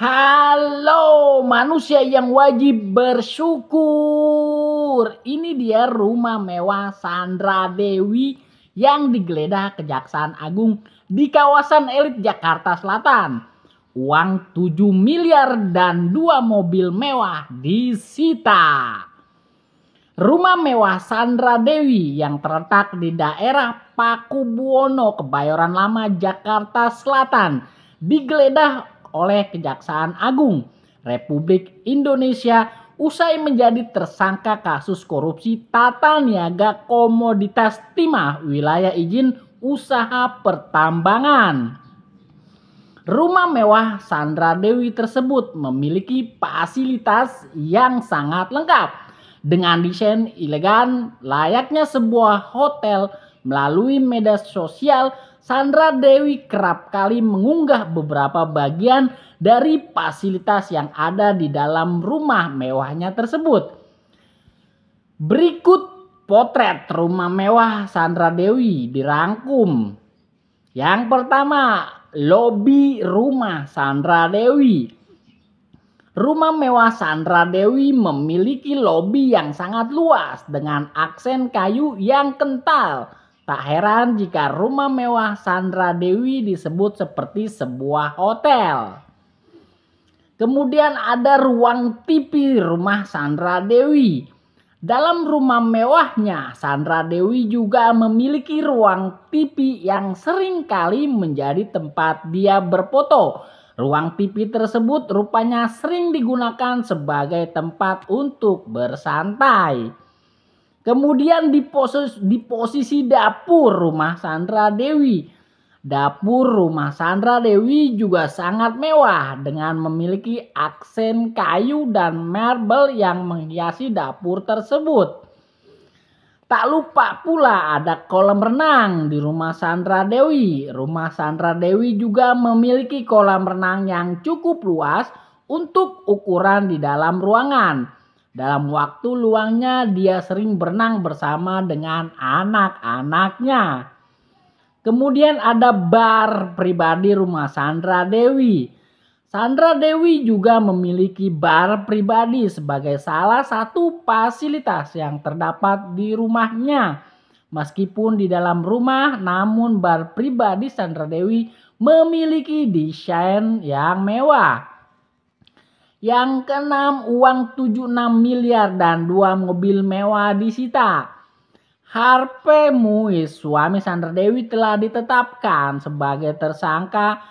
Halo manusia yang wajib bersyukur. Ini dia rumah mewah Sandra Dewi yang digeledah Kejaksaan Agung di kawasan elit Jakarta Selatan. Uang 7 miliar dan 2 mobil mewah disita. Rumah mewah Sandra Dewi yang terletak di daerah Pakubuwono, Kebayoran Lama, Jakarta Selatan digeledah oleh Kejaksaan Agung Republik Indonesia usai menjadi tersangka kasus korupsi tata niaga komoditas timah wilayah izin usaha pertambangan. Rumah mewah Sandra Dewi tersebut memiliki fasilitas yang sangat lengkap dengan desain elegan layaknya sebuah hotel. Melalui media sosial, Sandra Dewi kerap kali mengunggah beberapa bagian dari fasilitas yang ada di dalam rumah mewahnya tersebut. Berikut potret rumah mewah Sandra Dewi dirangkum. Yang pertama, lobi rumah Sandra Dewi. Rumah mewah Sandra Dewi memiliki lobi yang sangat luas dengan aksen kayu yang kental. Tak heran jika rumah mewah Sandra Dewi disebut seperti sebuah hotel. Kemudian ada ruang TV rumah Sandra Dewi. Dalam rumah mewahnya, Sandra Dewi juga memiliki ruang TV yang sering kali menjadi tempat dia berfoto. Ruang TV tersebut rupanya sering digunakan sebagai tempat untuk bersantai. Kemudian di posisi dapur rumah Sandra Dewi. Dapur rumah Sandra Dewi juga sangat mewah dengan memiliki aksen kayu dan marble yang menghiasi dapur tersebut. Tak lupa pula ada kolam renang di rumah Sandra Dewi. Rumah Sandra Dewi juga memiliki kolam renang yang cukup luas untuk ukuran di dalam ruangan. Dalam waktu luangnya dia sering berenang bersama dengan anak-anaknya. Kemudian ada bar pribadi rumah Sandra Dewi. Sandra Dewi juga memiliki bar pribadi sebagai salah satu fasilitas yang terdapat di rumahnya. Meskipun di dalam rumah, namun bar pribadi Sandra Dewi memiliki desain yang mewah. Yang keenam, uang 76 miliar dan 2 mobil mewah disita. Harvey Muiz, suami Sandra Dewi, telah ditetapkan sebagai tersangka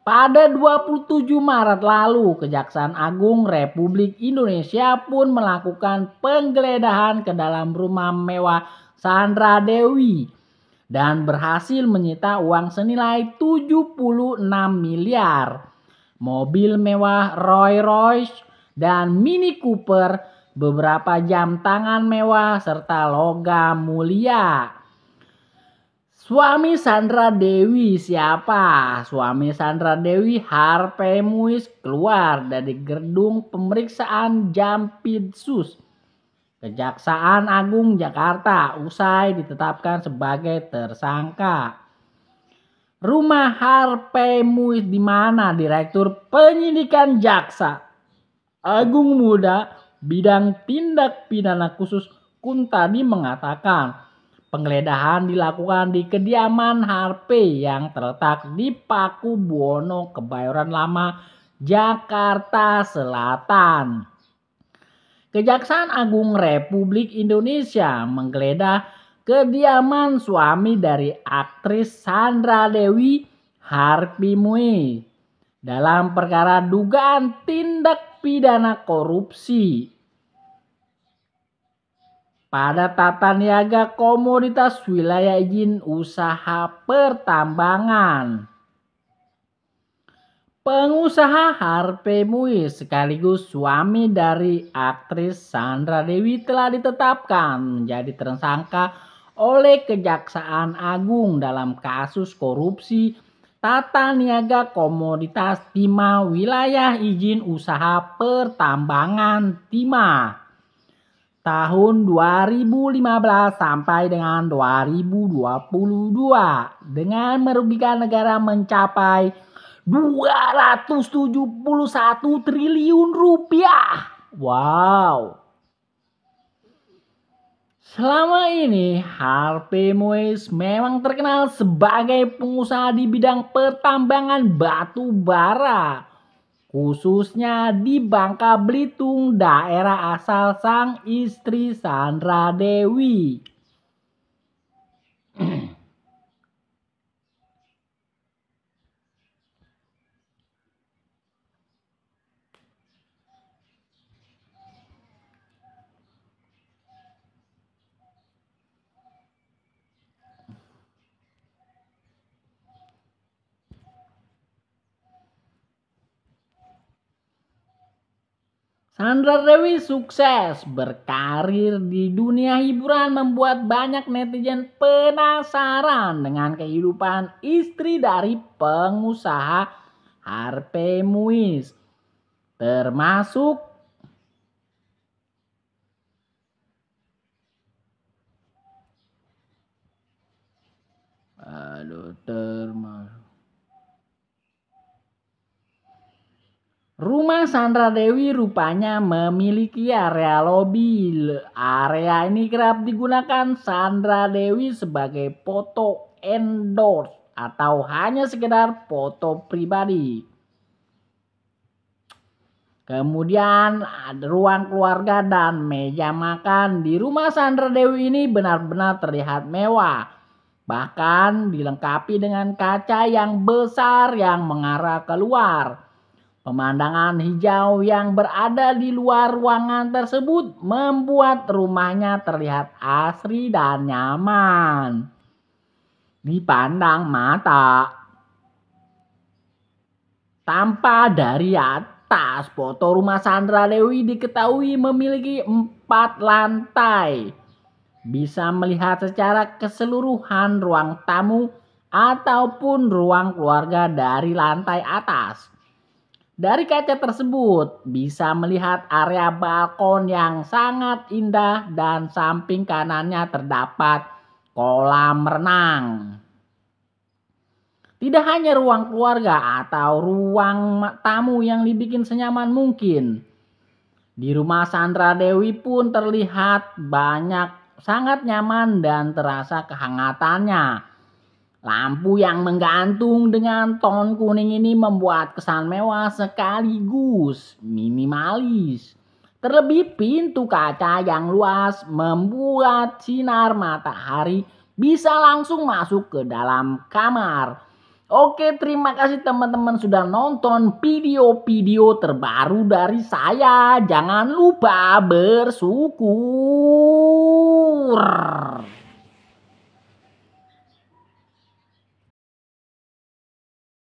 pada 27 Maret lalu. Kejaksaan Agung Republik Indonesia pun melakukan penggeledahan ke dalam rumah mewah Sandra Dewi dan berhasil menyita uang senilai 76 miliar. Mobil mewah Rolls Royce dan Mini Cooper, beberapa jam tangan mewah, serta logam mulia. Suami Sandra Dewi siapa? Suami Sandra Dewi, Harvey Muiz, keluar dari gedung pemeriksaan Jampitsus Kejaksaan Agung Jakarta usai ditetapkan sebagai tersangka. Rumah Harvey Muiz di mana? Direktur Penyidikan Jaksa Agung Muda Bidang Tindak Pidana Khusus Kuntadi mengatakan penggeledahan dilakukan di kediaman Harvey yang terletak di Pakubuwono, Kebayoran Lama, Jakarta Selatan. Kejaksaan Agung Republik Indonesia menggeledah kediaman suami dari aktris Sandra Dewi, Harvey Muiz, dalam perkara dugaan tindak pidana korupsi pada tata niaga komoditas wilayah izin usaha pertambangan. Pengusaha Harvey Muiz sekaligus suami dari aktris Sandra Dewi telah ditetapkan menjadi tersangka oleh Kejaksaan Agung dalam kasus korupsi tata niaga komoditas timah wilayah izin usaha pertambangan timah tahun 2015 sampai dengan 2022 dengan merugikan negara mencapai 271 triliun rupiah. Wow. Selama ini Harvey Moise memang terkenal sebagai pengusaha di bidang pertambangan batu bara, khususnya di Bangka Belitung, daerah asal sang istri Sandra Dewi. Sandra Dewi sukses berkarir di dunia hiburan, membuat banyak netizen penasaran dengan kehidupan istri dari pengusaha Harvey Moise, termasuk rumah Sandra Dewi rupanya memiliki area lobi. Area ini kerap digunakan Sandra Dewi sebagai foto endorse atau hanya sekedar foto pribadi. Kemudian ada ruang keluarga dan meja makan di rumah Sandra Dewi ini benar-benar terlihat mewah. Bahkan dilengkapi dengan kaca yang besar yang mengarah keluar. Pemandangan hijau yang berada di luar ruangan tersebut membuat rumahnya terlihat asri dan nyaman dipandang mata. Tanpa dari atas, foto rumah Sandra Dewi diketahui memiliki 4 lantai. Bisa melihat secara keseluruhan ruang tamu ataupun ruang keluarga dari lantai atas. Dari kaca tersebut bisa melihat area balkon yang sangat indah dan samping kanannya terdapat kolam renang. Tidak hanya ruang keluarga atau ruang tamu yang dibikin senyaman mungkin. Di rumah Sandra Dewi pun terlihat sangat nyaman dan terasa kehangatannya. Lampu yang menggantung dengan ton kuning ini membuat kesan mewah sekaligus minimalis. Terlebih pintu kaca yang luas membuat sinar matahari bisa langsung masuk ke dalam kamar. Oke, terima kasih teman-teman sudah nonton video-video terbaru dari saya. Jangan lupa bersyukur.